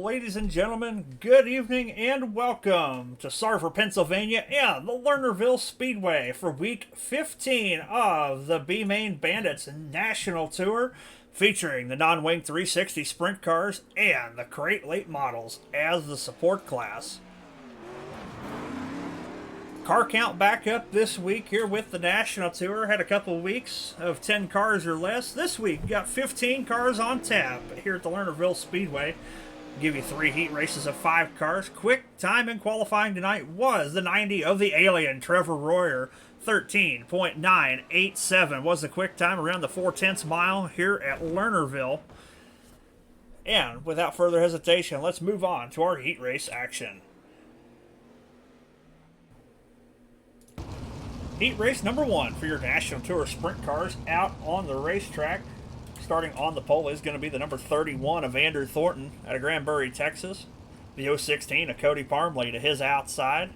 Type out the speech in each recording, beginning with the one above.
ladies and gentlemen, good evening and welcome to Sarver, Pennsylvania and the Lernerville Speedway for week 15 of the B-Main Bandits National Tour, featuring the non-wing 360 sprint cars and the crate late models as the support class. Car count back up this week here with the National Tour. Had a couple weeks of 10 cars or less. This week, we got 15 cars on tap here at the Lernerville Speedway. Give you 3 heat races of 5 cars. Quick time in qualifying tonight was the 90 of the Alien, Trevor Royer. 13.987 was the quick time around the 4/10 mile here at Lernerville. And without further hesitation, let's move on to our heat race action. Heat race number 1 for your National Tour sprint cars out on the racetrack. Starting on the pole is going to be the number 31 of Andrew Thornton out of Granbury, Texas. The 016 of Cody Parmley to his outside.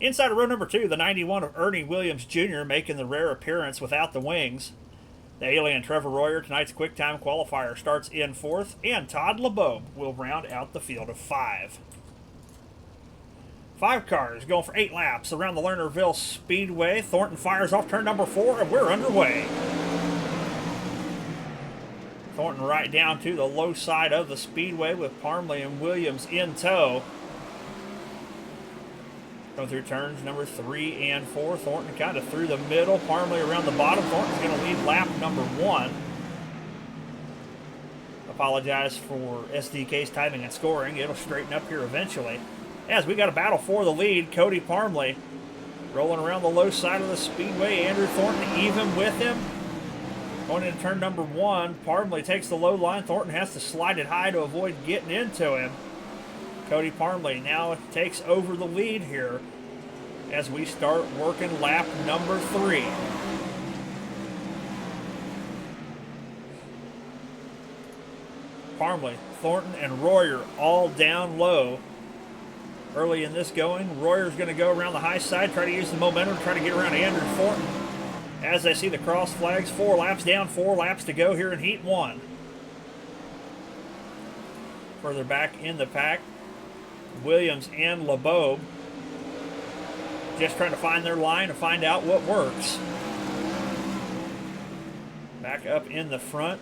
Inside of row number 2, the 91 of Ernie Williams Jr. making the rare appearance without the wings. The Alien Trevor Royer, tonight's quick time qualifier, starts in 4th, and Todd LeBeau will round out the field of 5. 5 cars going for 8 laps around the Lernerville Speedway. Thornton fires off turn number 4, and we're underway. Thornton right down to the low side of the speedway with Parmley and Williams in tow. Going through turns number 3 and 4. Thornton kind of through the middle. Parmley around the bottom. Thornton's going to lead lap number 1. Apologize for SDK's timing and scoring. It'll straighten up here eventually. As we got a battle for the lead, Cody Parmley rolling around the low side of the speedway. Andrew Thornton even with him. Going into turn number 1, Parmley takes the low line. Thornton has to slide it high to avoid getting into him. Cody Parmley now takes over the lead here as we start working lap number 3. Parmley, Thornton, and Royer all down low. Early in this going, Royer's going to go around the high side, try to use the momentum to try to get around Andrew Thornton. As they see the cross flags, 4 laps down, 4 laps to go here in Heat 1. Further back in the pack, Williams and LeBeau just trying to find their line and find out what works. Back up in the front.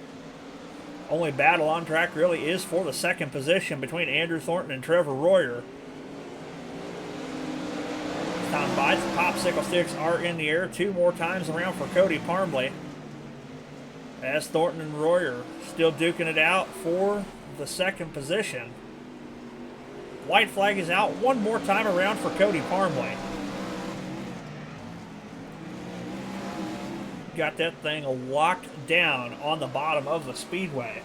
Only battle on track really is for the second position between Andrew Thornton and Trevor Royer. Time bites, the popsicle sticks are in the air 2 more times around for Cody Parmley. As Thornton and Royer still duking it out for the second position. White flag is out 1 more time around for Cody Parmley. Got that thing locked down on the bottom of the speedway.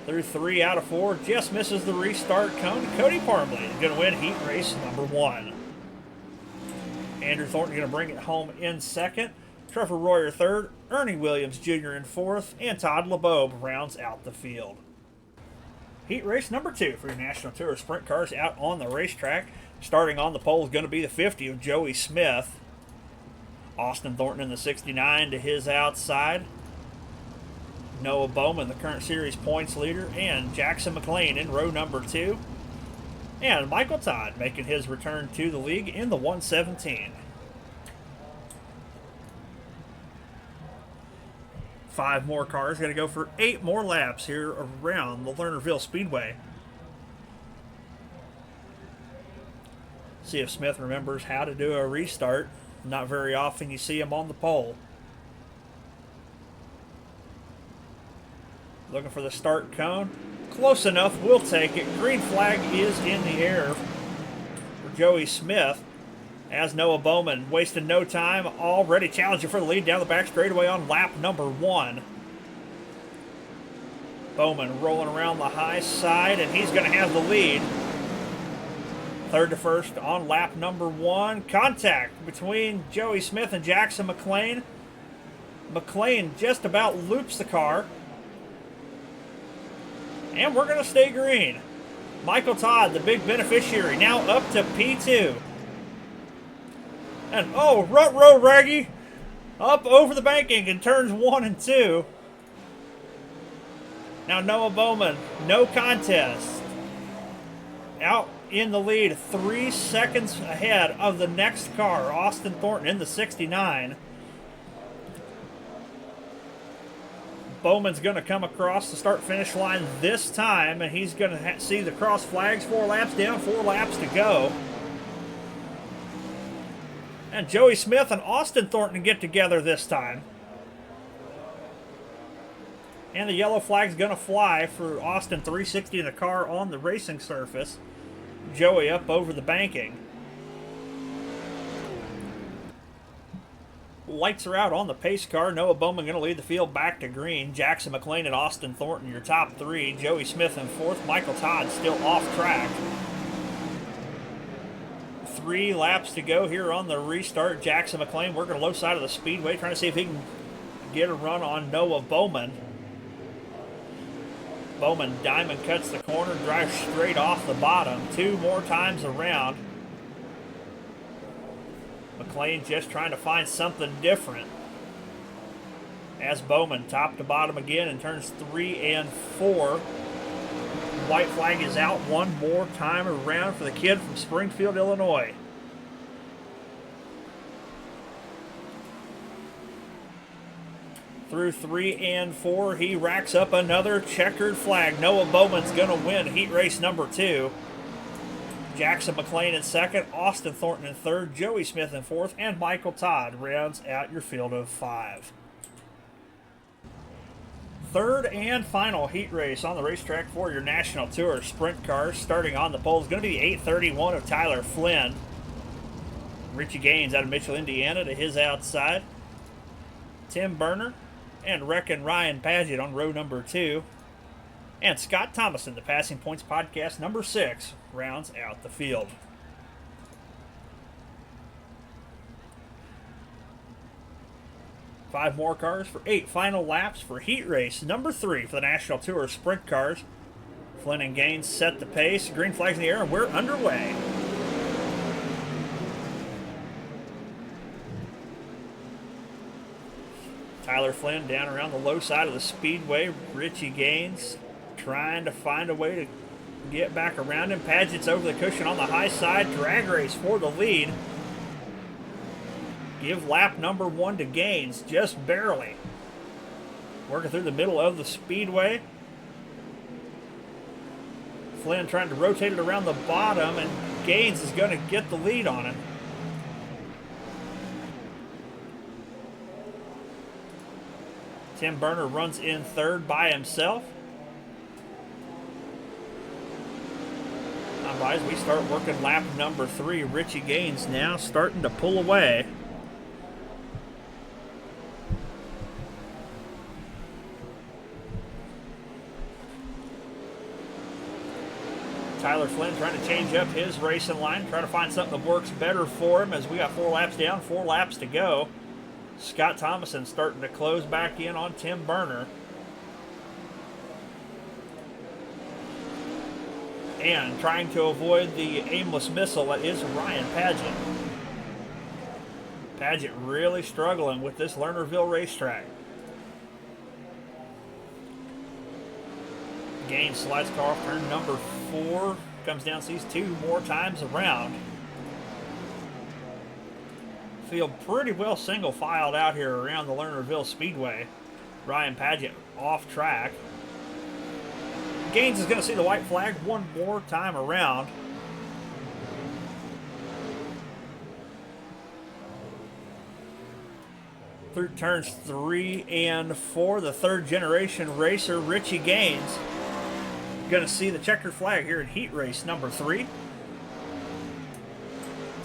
Through 3 out of 4, just misses the restart cone. Cody Parmley is going to win heat race number 1. Andrew Thornton going to bring it home in 2nd. Trevor Royer 3rd. Ernie Williams Jr. in 4th. And Todd LeBeau rounds out the field. Heat race number 2 for your National Tour sprint cars out on the racetrack. Starting on the pole is going to be the 50 of Joey Smith. Austin Thornton in the 69 to his outside. Noah Bowman, the current series points leader, and Jackson McLean in row number 2. And Michael Todd making his return to the league in the 117. 5 more cars, going to go for 8 more laps here around the Lernerville Speedway. See if Smith remembers how to do a restart. Not very often you see him on the pole. Looking for the start cone. Close enough, we'll take it. Green flag is in the air for Joey Smith. As Noah Bowman wasted no time, already challenging for the lead down the back straightaway on lap number 1. Bowman rolling around the high side, and he's going to have the lead. 3rd to 1st on lap number 1. Contact between Joey Smith and Jackson McLean. McLean just about loops the car. And we're going to stay green. Michael Todd, the big beneficiary, now up to P2. And, oh, rut-row Raggy up over the banking in turns 1 and 2. Now Noah Bowman, no contest. Out in the lead, 3 seconds ahead of the next car, Austin Thornton in the 69. Bowman's going to come across the start-finish line this time, and he's going to see the cross flags. 4 laps down, 4 laps to go. And Joey Smith and Austin Thornton get together this time. And the yellow flag's going to fly for Austin, 360 in the car on the racing surface. Joey up over the banking. Lights are out on the pace car. Noah Bowman going to lead the field back to green. Jackson McLean and Austin Thornton, your top 3. Joey Smith in 4th. Michael Todd still off track. 3 laps to go here on the restart. Jackson McLean working low side of the speedway, trying to see if he can get a run on Noah Bowman. Bowman diamond cuts the corner, drives straight off the bottom. 2 more times around. McLean just trying to find something different. As Bowman top to bottom again in turns 3 and 4. White flag is out one more time around for the kid from Springfield, Illinois. Through 3 and 4, he racks up another checkered flag. Noah Bowman's going to win heat race number 2. Jackson McLean in 2nd, Austin Thornton in 3rd, Joey Smith in 4th, and Michael Todd rounds out your field of 5. 3rd and final heat race on the racetrack for your National Tour Sprint cars. Starting on the pole is going to be the 831 of Tyler Flynn. Richie Gaines out of Mitchell, Indiana to his outside. Tim Burner and Wreckin' Ryan Paget on row number 2. And Scott Thomason, the Passing Points Podcast number 6, rounds out the field. Five more cars for 8 final laps for heat race number 3 for the National Tour Sprint cars. Flynn and Gaines set the pace. Green flags in the air, and we're underway. Tyler Flynn down around the low side of the speedway. Richie Gaines trying to find a way to get back around him. Paget's over the cushion on the high side. Drag race for the lead. Give lap number 1 to Gaines, just barely. Working through the middle of the speedway. Flynn trying to rotate it around the bottom, and Gaines is going to get the lead on him. Tim Burner runs in 3rd by himself. As we start working lap number 3, Richie Gaines now starting to pull away. Tyler Flynn trying to change up his racing line, trying to find something that works better for him as we got 4 laps down, 4 laps to go. Scott Thomason starting to close back in on Tim Burner. And trying to avoid the aimless missile that is Ryan Paget. Paget really struggling with this Lernerville racetrack. Gaines slides car off turn number 4. Comes down, sees 2 more times around. Field pretty well single filed out here around the Lernerville Speedway. Ryan Paget off track. Gaines is going to see the white flag one more time around. Through turns 3 and 4, the 3rd generation racer, Richie Gaines, going to see the checkered flag here in heat race number 3.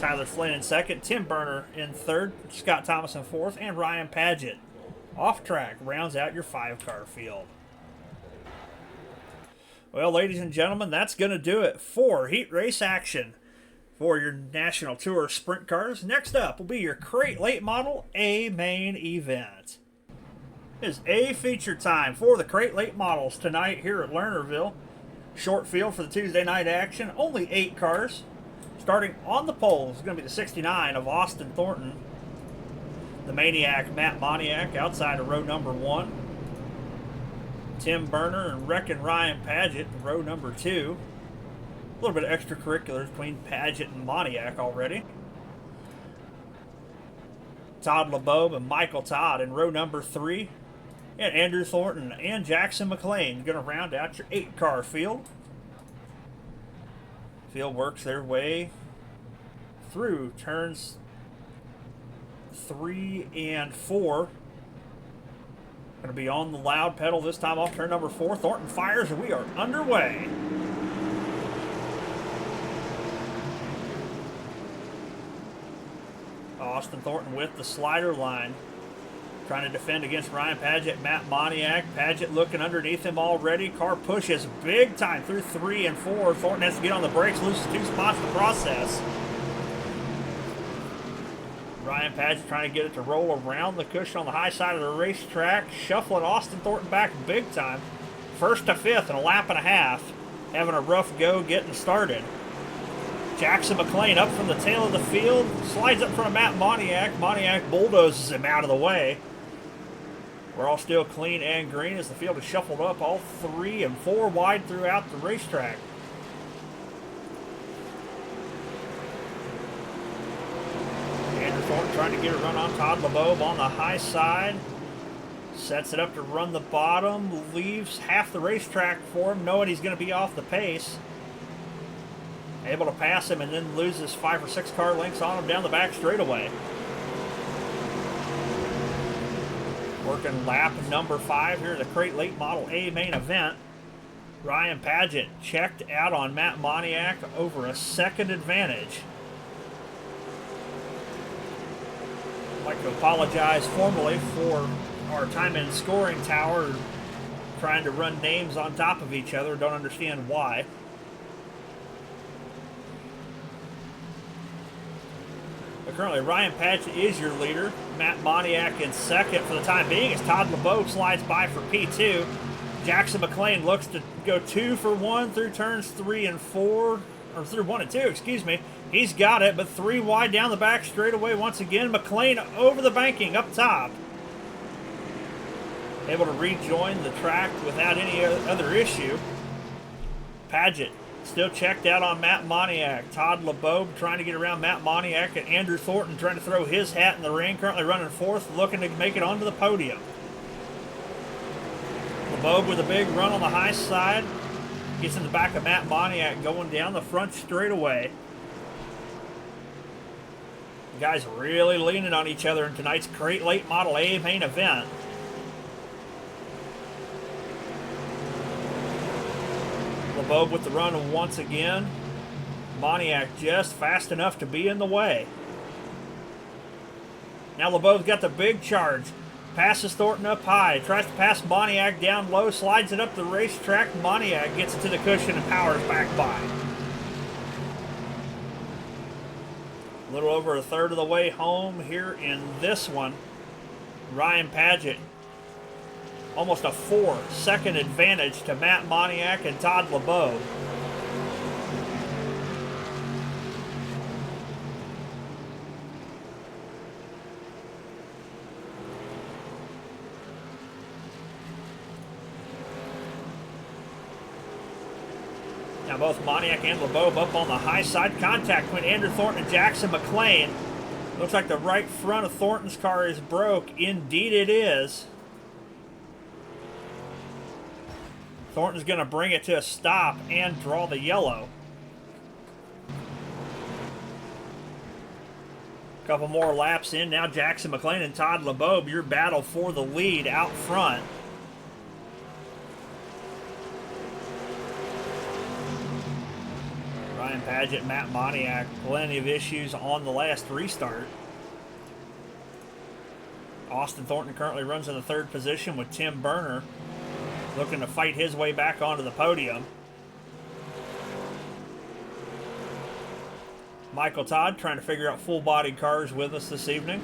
Tyler Flynn in 2nd, Tim Burner in 3rd, Scott Thomas in 4th, and Ryan Paget off track rounds out your 5-car field. Well, ladies and gentlemen, that's going to do it for heat race action for your National Tour Sprint cars. Next up will be your Crate Late Model A main event. It is A feature time for the Crate Late Models tonight here at Lernerville. Short field for the Tuesday night action, only 8 cars. Starting on the pole is going to be the 69 of Austin Thornton. The Maniac, Matt Moniak, outside of row number 1. Tim Burner and Wreckin' Ryan Paget in row number 2. A little bit of extracurriculars between Paget and Moniak already. Todd LeBeau and Michael Todd in row number 3. And Andrew Thornton and Jackson McLean going to round out your 8-car field. Field works their way through turns 3 and 4. Going to be on the loud pedal this time off turn number 4. Thornton fires and we are underway. Austin Thornton with the slider line. Trying to defend against Ryan Paget, Matt Moniak. Paget looking underneath him already. Car pushes big time through 3 and 4. Thornton has to get on the brakes, loses 2 spots in the process. Ryan Paget trying to get it to roll around the cushion on the high side of the racetrack. Shuffling Austin Thornton back big time. 1st to 5th in a lap and a half. Having a rough go getting started. Jackson McLean up from the tail of the field. Slides up in front of Matt Moniak. Moniak bulldozes him out of the way. We're all still clean and green as the field is shuffled up all 3 and 4 wide throughout the racetrack. Andrew Thornton trying to get a run on Todd LeBeau on the high side. Sets it up to run the bottom. Leaves half the racetrack for him, knowing he's going to be off the pace. Able to pass him and then loses 5 or 6 car lengths on him down the back straightaway. Working lap number 5 here in the Crate Late Model A main event. Ryan Paget checked out on Matt Moniak over a second advantage. I'd like to apologize formally for our time in scoring tower trying to run names on top of each other. Don't understand why. But currently, Ryan Paget is your leader. Matt Moniak in second for the time being as Todd LeBeau slides by for P2. Jackson McLean looks to go 2 for 1 through turns 3 and 4, or through 1 and 2, excuse me. He's got it, but 3 wide down the back straightaway once again. McLean over the banking up top. Able to rejoin the track without any other issue. Paget still checked out on Matt Moniak. Todd LeBeau trying to get around Matt Moniak, and Andrew Thornton trying to throw his hat in the ring. Currently running 4th, looking to make it onto the podium. LeBeau with a big run on the high side. Gets in the back of Matt Moniak going down the front straightaway. The guys really leaning on each other in tonight's Crate Late Model A main event. LeBeau with the run once again. Moniak just fast enough to be in the way. Now LeBeau's got the big charge. Passes Thornton up high. Tries to pass Moniak down low. Slides it up the racetrack. Moniak gets it to the cushion and powers back by. A little over a third of the way home here in this one. Ryan Paget. Almost a 4-second advantage to Matt Moniak and Todd LeBeau. Now both Moniak and LeBeau up on the high side. Contact between Andrew Thornton and Jackson McLean. Looks like the right front of Thornton's car is broke. Indeed it is. Thornton's going to bring it to a stop and draw the yellow. A couple more laps in. Now Jackson McLean and Todd LeBeau, your battle for the lead out front. Ryan Paget, Matt Moniak, plenty of issues on the last restart. Austin Thornton currently runs in the 3rd position with Tim Burner looking to fight his way back onto the podium. Michael Todd trying to figure out full-bodied cars with us this evening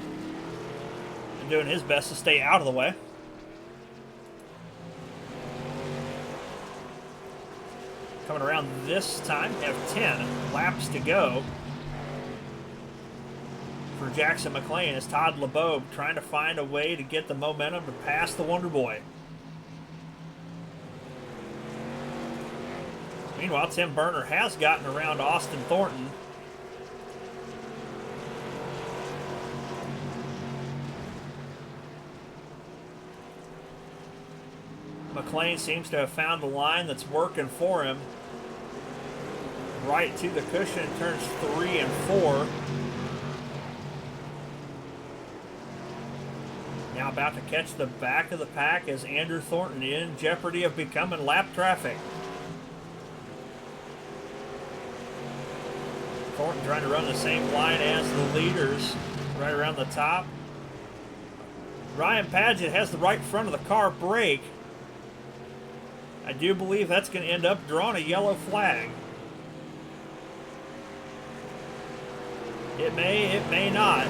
and doing his best to stay out of the way. Coming around this time, have 10 laps to go for Jackson McLean as Todd LeBeau trying to find a way to get the momentum to pass the Wonder Boy. Meanwhile, Tim Burner has gotten around Austin Thornton. McLean seems to have found a line that's working for him. Right to the cushion, turns 3 and 4. Now about to catch the back of the pack as Andrew Thornton in jeopardy of becoming lap traffic. Thornton trying to run the same line as the leaders right around the top. Ryan Paget has the right front of the car brake. I do believe that's going to end up drawing a yellow flag. It may not.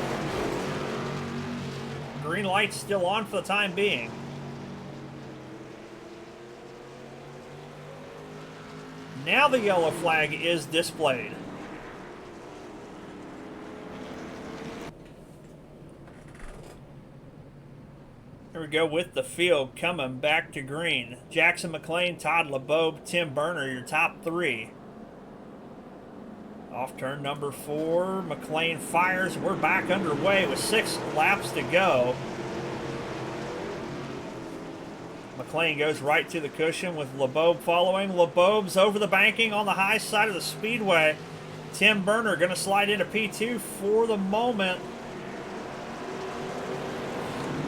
Green light's still on for the time being. Now the yellow flag is displayed. Here we go with the field coming back to green. Jackson McLean, Todd LeBeau, Tim Burner, your top 3. Off turn number 4, McLean fires. We're back underway with 6 laps to go. McLean goes right to the cushion with LeBeau following. LeBeau's over the banking on the high side of the speedway. Tim Burner going to slide into P2 for the moment.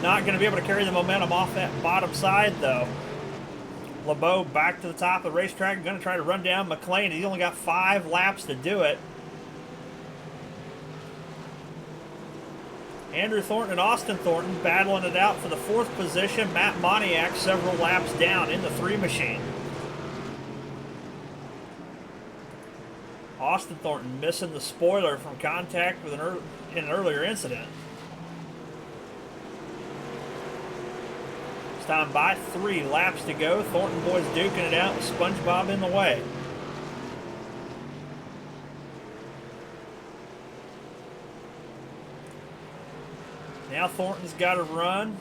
Not going to be able to carry the momentum off that bottom side though. LeBeau back to the top of the racetrack, going to try to run down McLean. He's only got 5 laps to do it. Andrew Thornton and Austin Thornton battling it out for the 4th position. Matt Moniak several laps down in the 3 machine. Austin Thornton missing the spoiler from contact with in an earlier incident. Time by 3 laps to go. Thornton boys duking it out with SpongeBob in the way. Now Thornton's got to run.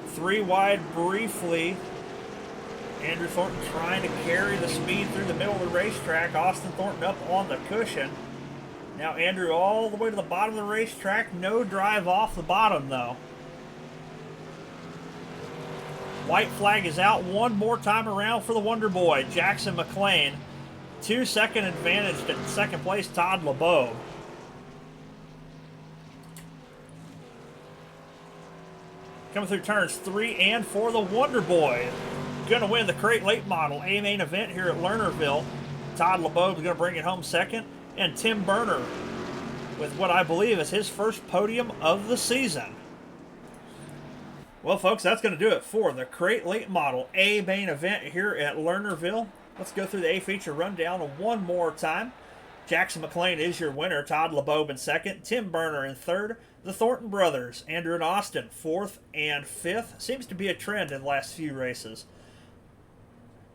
3 wide briefly. Andrew Thornton trying to carry the speed through the middle of the racetrack. Austin Thornton up on the cushion. Now Andrew all the way to the bottom of the racetrack. No drive off the bottom though. White flag is out one more time around for the Wonder Boy, Jackson McLean. 2-second advantage to second place, Todd LeBeau. Coming through turns 3 and 4, the Wonder Boy. Going to win the Crate Late Model A main event here at Lernerville. Todd LeBeau is going to bring it home second. And Tim Burner with what I believe is his first podium of the season. Well, folks, that's going to do it for the Crate Late Model A main event here at Lernerville. Let's go through the A feature rundown one more time. Jackson McLean is your winner. Todd LeBeau in second. Tim Burner in third. The Thornton brothers, Andrew and Austin, 4th and 5th. Seems to be a trend in the last few races.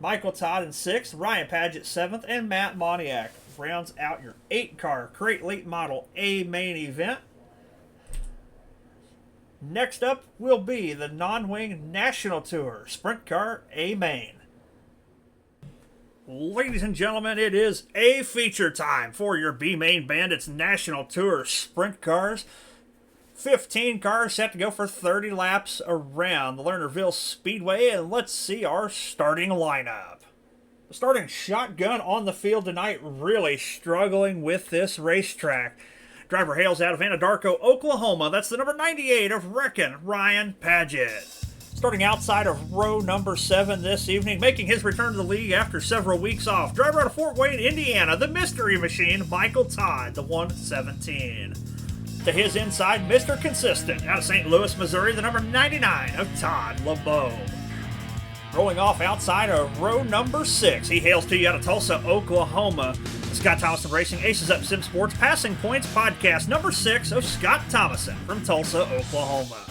Michael Todd in 6th. Ryan Paget 7th. And Matt Moniak rounds out your 8-car Crate Late Model A main event. Next up will be the Non-Wing National Tour Sprint Car A Main. Ladies and gentlemen, it is A feature time for your B Main Bandits National Tour Sprint Cars. 15 cars set to go for 30 laps around the Lernerville Speedway, and let's see our starting lineup. Starting shotgun on the field tonight, really struggling with this racetrack. Driver hails out of Anadarko, Oklahoma. That's the number 98 of Wreckin', Ryan Paget. Starting outside of row number 7 this evening, making his return to the league after several weeks off. Driver out of Fort Wayne, Indiana, the Mystery Machine, Michael Todd, the 117. To his inside, Mr. Consistent, out of St. Louis, Missouri, the number 99 of Todd LeBeau. Rolling off outside of row number 6, he hails to you out of Tulsa, Oklahoma. Scott Thomason Racing Aces Up Sim Sports Passing Points Podcast number 6 of Scott Thomason from Tulsa, Oklahoma.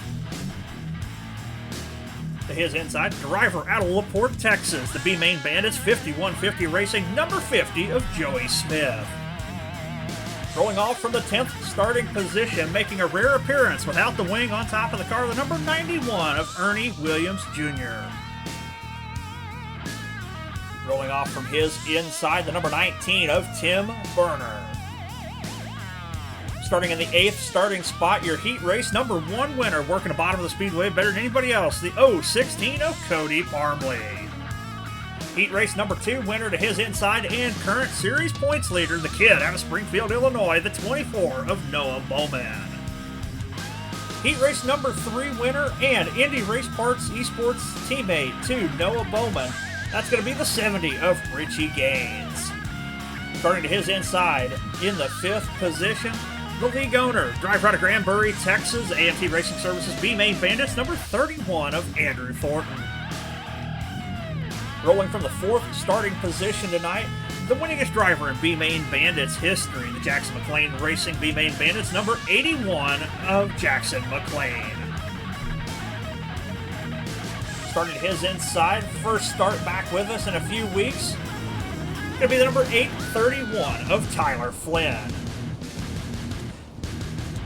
To his inside, driver out of LaPorte, Texas, the B Main Bandits 5150 Racing number 50 of Joey Smith. Rolling off from the 10th starting position, making a rare appearance without the wing on top of the car, the number 91 of Ernie Williams Jr. Rolling off from his inside, the number 19 of Tim Berner. Starting in the 8th starting spot, your heat race number 1 winner, working the bottom of the speedway better than anybody else, the 016 of Cody Parmley. Heat race number 2 winner to his inside and current series points leader, the kid out of Springfield, Illinois, the 24 of Noah Bowman. Heat race number 3 winner and Indy Race Parts Esports teammate to Noah Bowman, that's going to be the 70 of Richie Gaines. Starting to his inside in the 5th position, the league owner, driver out of Granbury, Texas, AMT Racing Services B-Main Bandits, number 31 of Andrew Thornton. Rolling from the 4th starting position tonight, the winningest driver in B-Main Bandits history, the Jackson McLean Racing B-Main Bandits, number 81 of Jackson McLean. Starting his inside, first start back with us in a few weeks, going to be the number 831 of Tyler Flynn.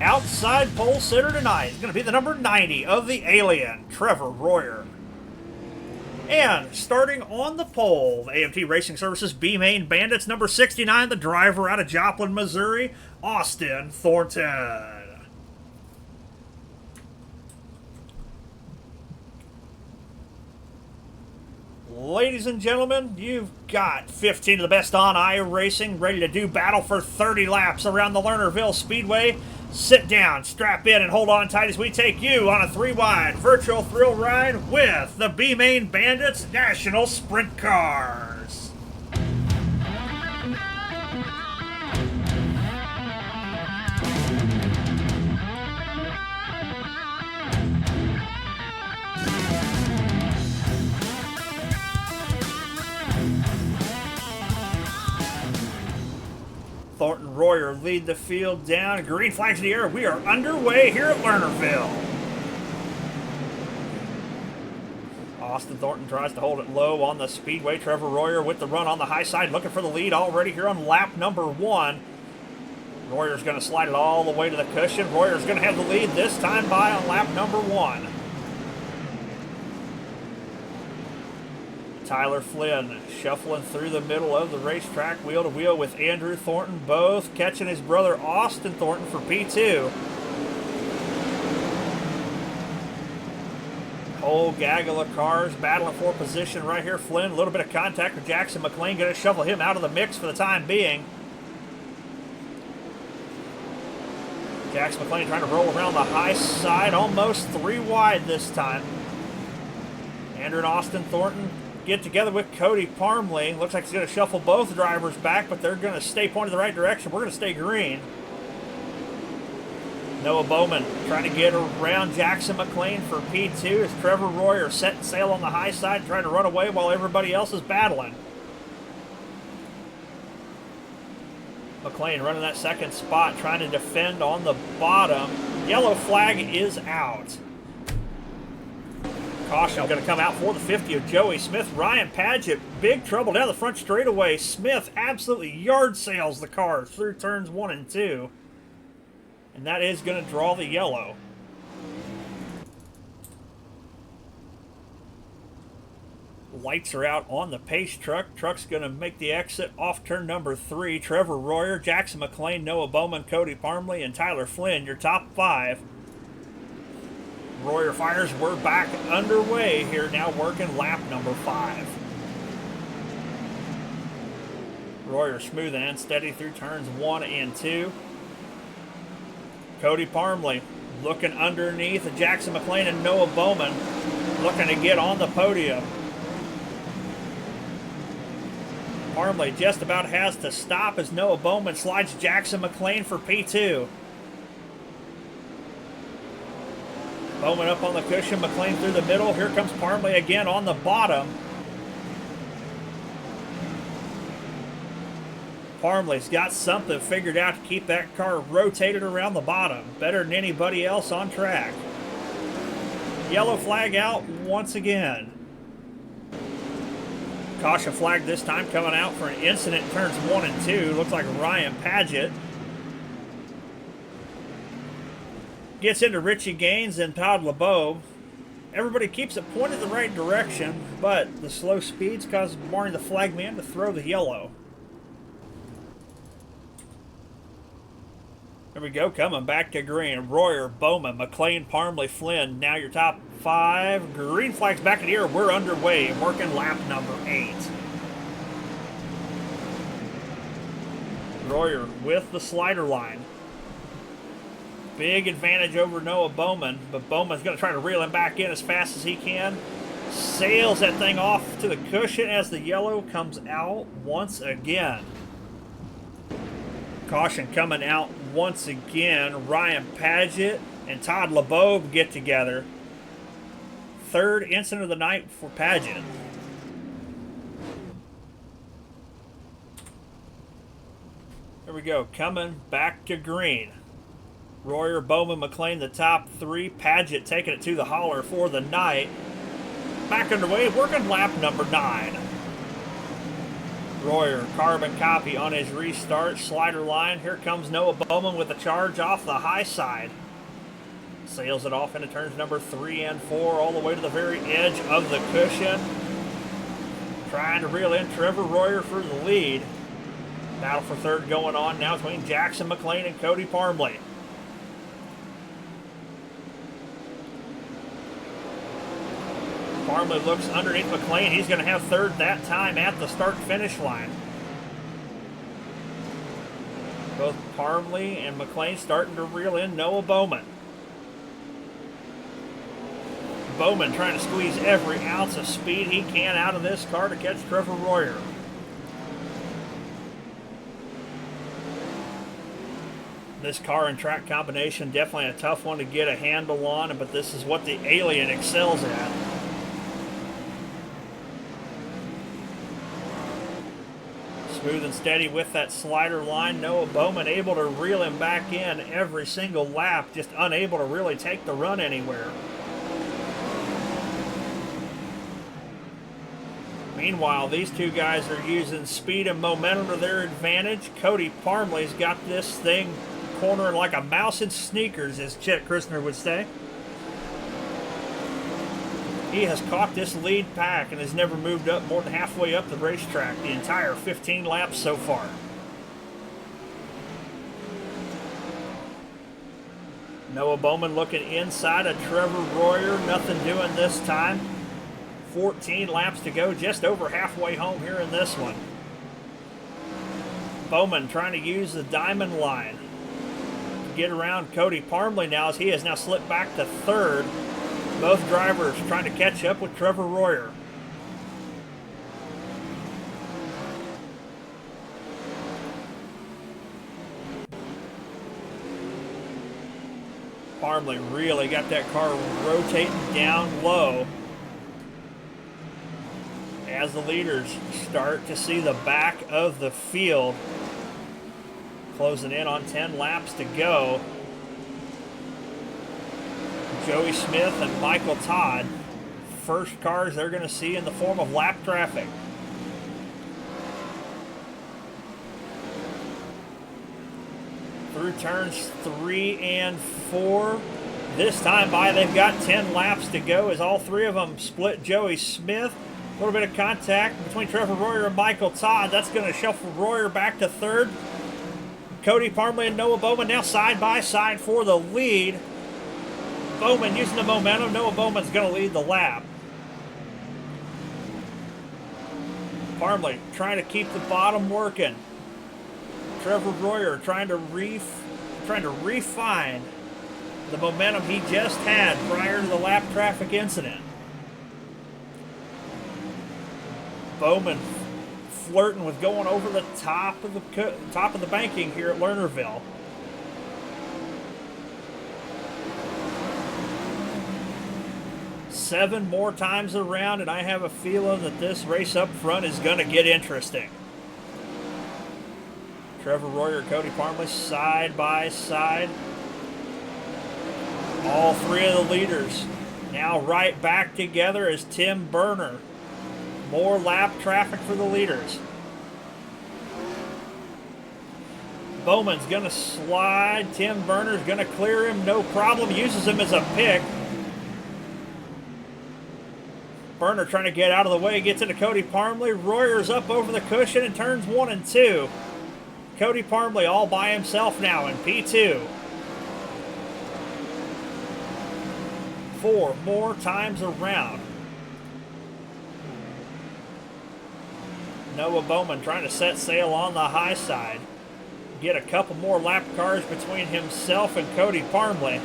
Outside pole sitter tonight is going to be the number 90 of the Alien, Trevor Royer. And starting on the pole, the AMT Racing Services B-Main Bandits, number 69, the driver out of Joplin, Missouri, Austin Thornton. Ladies and gentlemen, you've got 15 of the best on iRacing ready to do battle for 30 laps around the Lernerville Speedway. Sit down, strap in, and hold on tight as we take you on a 3-wide virtual thrill ride with the B-Main Bandits National Sprint Cars. Thornton Royer lead the field down. Green flags in the air. We are underway here at Lernerville. Austin Thornton tries to hold it low on the speedway. Trevor Royer with the run on the high side, looking for the lead already here on lap number 1. Royer's going to slide it all the way to the cushion. Royer's going to have the lead this time by on lap number 1. Tyler Flynn shuffling through the middle of the racetrack, wheel to wheel with Andrew Thornton, both catching his brother Austin Thornton for P2. Whole gaggle of cars battling for position right here. Flynn, a little bit of contact with Jackson McLean, going to shuffle him out of the mix for the time being. Jackson McLean trying to roll around the high side, almost 3 wide this time. Andrew and Austin Thornton get together with Cody Parmley. Looks like he's going to shuffle both drivers back, but they're going to stay pointed the right direction. We're going to stay green. Noah Bowman trying to get around Jackson McLean for P2 as Trevor Royer setting sail on the high side, trying to run away while everybody else is battling. McLean running that second spot, trying to defend on the bottom. Yellow flag is out. Caution going to come out for the 50 of Joey Smith. Ryan Padgett, big trouble down the front straightaway. Smith absolutely yard sails the car through turns 1 and 2. And that is going to draw the yellow. Lights are out on the pace truck. Truck's going to make the exit off turn number 3. Trevor Royer, Jackson McLean, Noah Bowman, Cody Parmley, and Tyler Flynn, your top 5. Royer fires, we're back underway here now, working lap number 5. Royer smooth and steady through turns 1 and 2. Cody Parmley looking underneath Jackson McLean and Noah Bowman, looking to get on the podium. Parmley just about has to stop as Noah Bowman slides Jackson McLean for P2. Bowman up on the cushion, McLean through the middle. Here comes Parmley again on the bottom. Parmley's got something figured out to keep that car rotated around the bottom. Better than anybody else on track. Yellow flag out once again. Caution flag this time coming out for an incident in turns 1 and 2. Looks like Ryan Padgett gets into Richie Gaines and Todd LeBeau. Everybody keeps it pointed the right direction, but the slow speeds cause Barney the flagman to throw the yellow. There we go, coming back to green. Royer, Bowman, McLean, Parmley, Flynn. Now your top 5. Green flags back in the air. We're underway. Working lap number 8. Royer with the slider line. Big advantage over Noah Bowman, but Bowman's going to try to reel him back in as fast as he can. Sails that thing off to the cushion as the yellow comes out once again. Caution coming out once again. Ryan Paget and Todd LeBeau get together. 3rd incident of the night for Paget. Here we go, coming back to green. Royer, Bowman, McLean, the top 3. Paget taking it to the holler for the night. Back underway, working lap number 9. Royer, carbon copy on his restart. Slider line. Here comes Noah Bowman with a charge off the high side. Sails it off into turns number 3 and 4, all the way to the very edge of the cushion. Trying to reel in Trevor Royer for the lead. Battle for 3rd going on now between Jackson McLean and Cody Parmley. Parmley looks underneath McLean. He's going to have 3rd that time at the start-finish line. Both Parmley and McLean starting to reel in Noah Bowman. Bowman trying to squeeze every ounce of speed he can out of this car to catch Trevor Royer. This car and track combination, definitely a tough one to get a handle on, but this is what the Alien excels at. Smooth and steady with that slider line. Noah Bowman able to reel him back in every single lap, just unable to really take the run anywhere. Meanwhile, these two guys are using speed and momentum to their advantage. Cody Parmley's got this thing cornering like a mouse in sneakers, as Chet Christner would say. He has caught this lead pack and has never moved up more than halfway up the racetrack the entire 15 laps so far. Noah Bowman looking inside of Trevor Royer. Nothing doing this time. 14 laps to go, just over halfway home here in this one. Bowman trying to use the diamond line to get around Cody Parmley now, as he has now slipped back to 3rd. Both drivers trying to catch up with Trevor Royer. Parmley really got that car rotating down low as the leaders start to see the back of the field. Closing in on 10 laps to go. Joey Smith and Michael Todd, first cars they're going to see in the form of lap traffic. Through turns 3 and 4. This time by, they've got 10 laps to go as all 3 of them split Joey Smith. A little bit of contact between Trevor Royer and Michael Todd. That's going to shuffle Royer back to 3rd. Cody Parmley and Noah Bowman now side by side for the lead. Bowman using the momentum. Noah Bowman's going to lead the lap. Parmley trying to keep the bottom working. Trevor Royer trying to refine the momentum he just had prior to the lap traffic incident. Bowman flirting with going over the top of the banking here at Lernerville. Seven more times around, and I have a feeling that this race up front is going to get interesting. Trevor Royer, Cody Parmley, side by side. All 3 of the leaders now right back together as Tim Berner. More lap traffic for the leaders. Bowman's going to slide. Tim Berner's going to clear him, no problem. Uses him as a pick. Burner trying to get out of the way, gets into Cody Parmley. Royer's up over the cushion in turns 1 and 2. Cody Parmley all by himself now in P2. 4 more times around. Noah Bowman trying to set sail on the high side. Get a couple more lap cars between himself and Cody Parmley.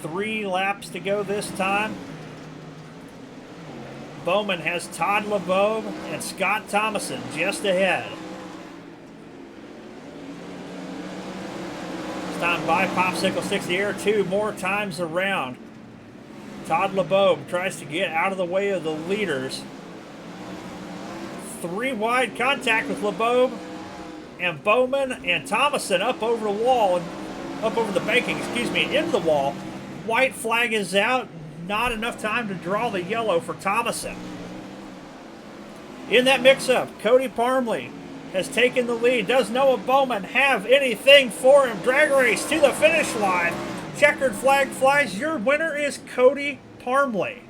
3 laps to go this time. Bowman has Todd LeBeau and Scott Thomason just ahead. This time by Popsicle sticks the air 2 more times around. Todd LeBeau tries to get out of the way of the leaders. 3 wide contact with LeBeau and Bowman and Thomason up over the wall, up over the banking, into the wall. White flag is out. Not enough time to draw the yellow for Thomason. In that mix-up, Cody Parmley has taken the lead. Does Noah Bowman have anything for him? Drag race to the finish line. Checkered flag flies. Your winner is Cody Parmley.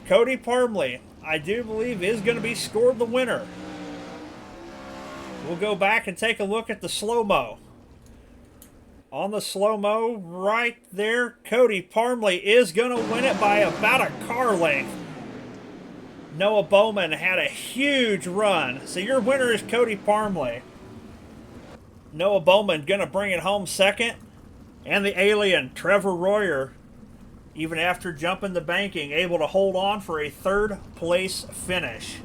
Cody Parmley, I do believe, is going to be scored the winner. We'll go back and take a look at the slow-mo. On the slow-mo, right there, Cody Parmley is going to win it by about a car length. Noah Bowman had a huge run, so your winner is Cody Parmley. Noah Bowman going to bring it home second. And the alien, Trevor Royer, even after jumping the banking, able to hold on for a 3rd place finish.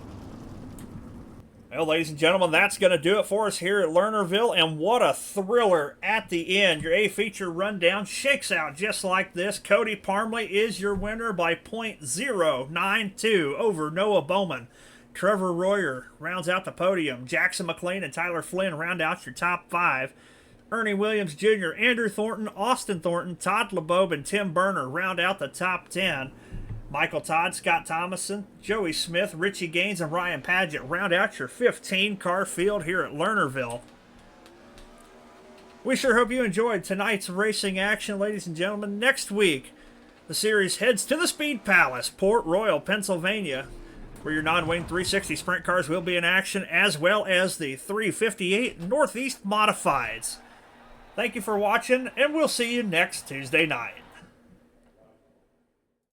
Well, ladies and gentlemen, that's going to do it for us here at Lernerville, and what a thriller at the end. Your A-Feature rundown shakes out just like this. Cody Parmley is your winner by .092 over Noah Bowman. Trevor Royer rounds out the podium. Jackson McLean and Tyler Flynn round out your top 5. Ernie Williams Jr., Andrew Thornton, Austin Thornton, Todd LeBeau, and Tim Burner round out the top 10. Michael Todd, Scott Thomason, Joey Smith, Richie Gaines, and Ryan Padgett round out your 15-car field here at Lernerville. We sure hope you enjoyed tonight's racing action, ladies and gentlemen. Next week, the series heads to the Speed Palace, Port Royal, Pennsylvania, where your non-wing 360 sprint cars will be in action, as well as the 358 Northeast Modifieds. Thank you for watching, and we'll see you next Tuesday night.